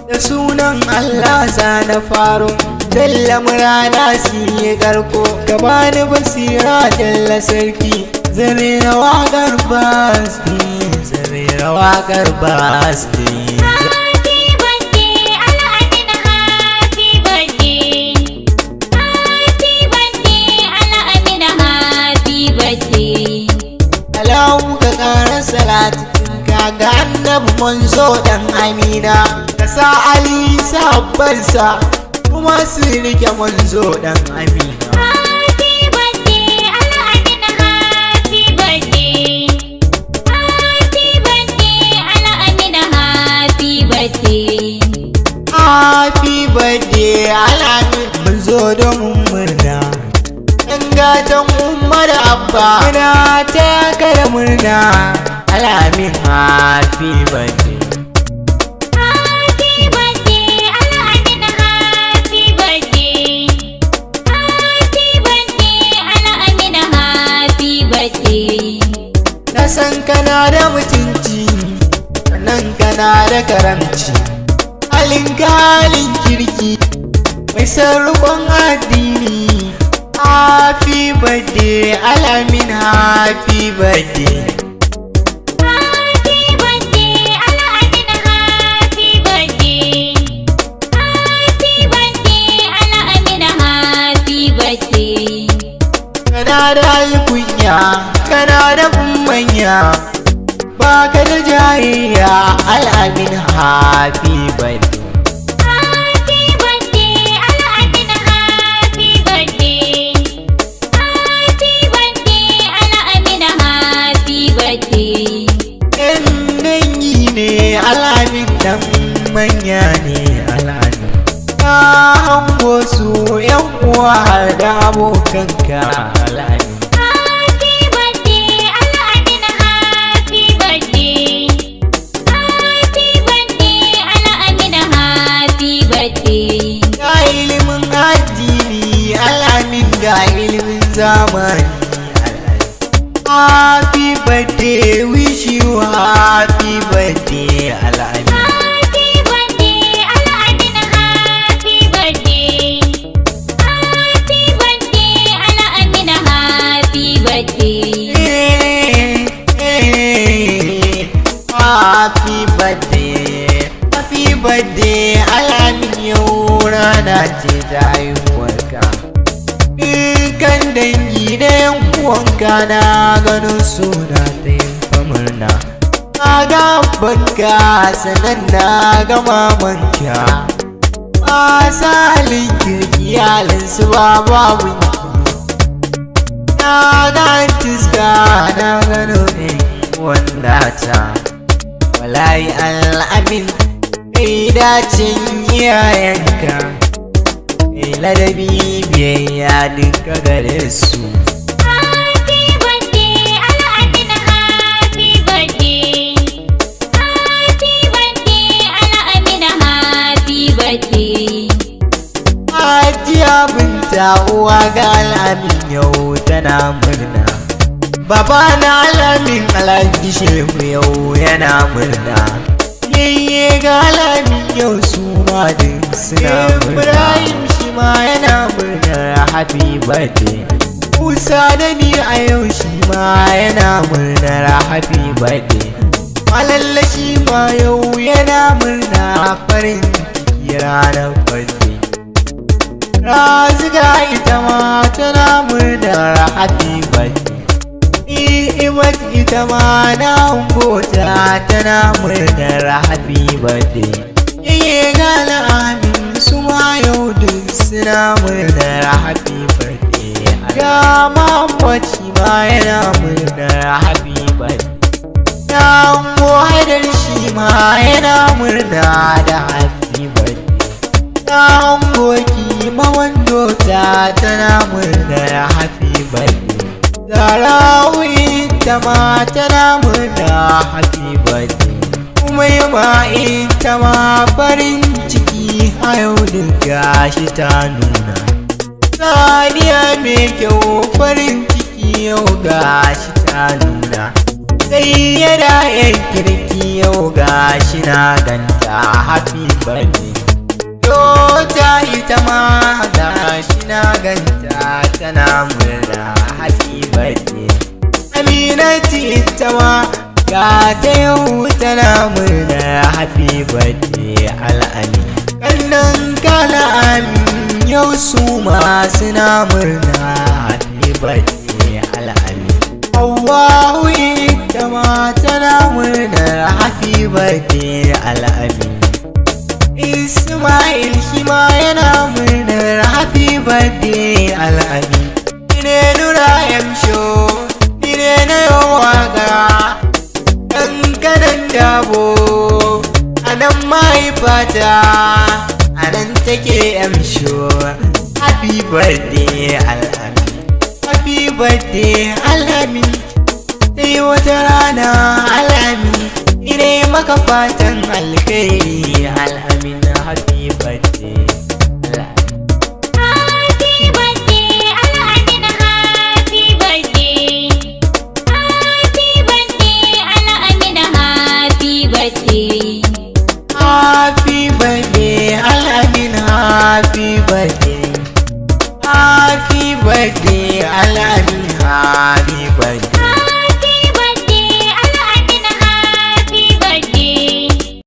Da sunan Allah na faro, Jalla murana siye garko, gabani basira Jalla sarki, zare na waƙar basti, zare na waƙar basti. Alahu ka ƙara salatu ga annabi manzo dan Amina, ka sa Ali sahabbansa kuma su rike manzo dan Amina. Happy birthday ala Amina, happy birthday. Happy birthday ala Amina, happy birthday. Happy birthday ala Amina, manzo domin murna. Ɗan gatan umma da abba muna taya ka da murna. Alamin happy birthday. Happy birthday ala Amina, happy birthday. Happy birthday ala Amina, happy birthday. Na san kana da mutunci, nan kana da karamci, halinka halin kirki, mai san riƙon addini. Happy birthday Alamin, happy birthday. Kana da alkunya, kana da manya, ba ka da jayayya. Alamin happy birthday. Happy birthday ala Amina, happy birthday. Happy birthday ala Amina, happy birthday. Yan dangi ne Alamin, dan manya ne Alamin. Ka hango su yan uwa har da abokanka Alamin. Happy birthday ala Amina, happy birthday. Happy birthday ala Amina, happy birthday. Ga ilimin addini Alamin, ga ilimin zamani Alamin. Happy birthday, wish you happy birthday Alamin. Happy birthday ala Amina, happy birthday. Happy birthday ala Amina, happy birthday. Happy birthday, happy birthday Alamin, yau rana ce ta haihuwarka. Dukkan dangi da yan uwanka na ganin suna ta yin murna. Na ga banka sanan na ga mamanka, masu halin kirki halinsu ba babunki. Na ga tiska na gano ne wanda ta walayi Alamin, kai dacin iyayenka, kai ladabi biyayya duka gare su. Happy birthday ala Amina, happy birthday. Happy birthday ala Amina, happy birthday. Hajiya binta uwa ga Alamin, yau tana murna. Baba na Alamin, Alhaji Shehu yau yana murna. Yayye ga Alamin, yau su ma duk suna murna. Ibrahim shi ma yana murnar happy birthday. Musa da ni a yau shi ma yana murnar happy birthday. Malalla shi ma yau yana murna farin ciki ranar birthday. Raziga ita ma tana murnar happy birthday. Imat ita ma na gota tana murnar happy birthday. Yayye ga Alamin su ma yau duk suna murnar happy birthday. Ga Muhammad shi ma yana murnar happy birthday. Na ango Haidar shi ma yana murna da happy birthday. Na ango Kima wando tana murnar happy birthday. Zarawi ita ma tana murna happy birthday. Umaima ita ma farin ciki a yau gashi ta nuna. Saniya mai kyau farin ciki yau gashi ta nuna. Sai yana yan kirki yau gashi na ganta happy birthday. Yota ita ma gashi na ganta tana murna happy birthday. Aminatu ita ma ga ta yau tana murna happy birthday al'amin. Kallon kala amin yau su ma suna murna happy birthday al'amin. Hawwa'u ita ma tana murna happy birthday al'amin. Ismail shi ma yana murnar happy birthday al'amin. Nine Nura Yamsho, nine na yawaga kankanan dabo. Anan mahaifata, anan take Yamsho. Happy birthday al'amin. Happy birthday al'amin. Sai wata rana al'amin. Ine maka fatan alkhairi al'amin. Happy birthday al'amin. Happy birthday al'amin. Happy birthday. Happy birthday al'amin. Happy birthday. Happy birthday al'amin. Happy birthday. Happy birthday al'amin. Happy birthday.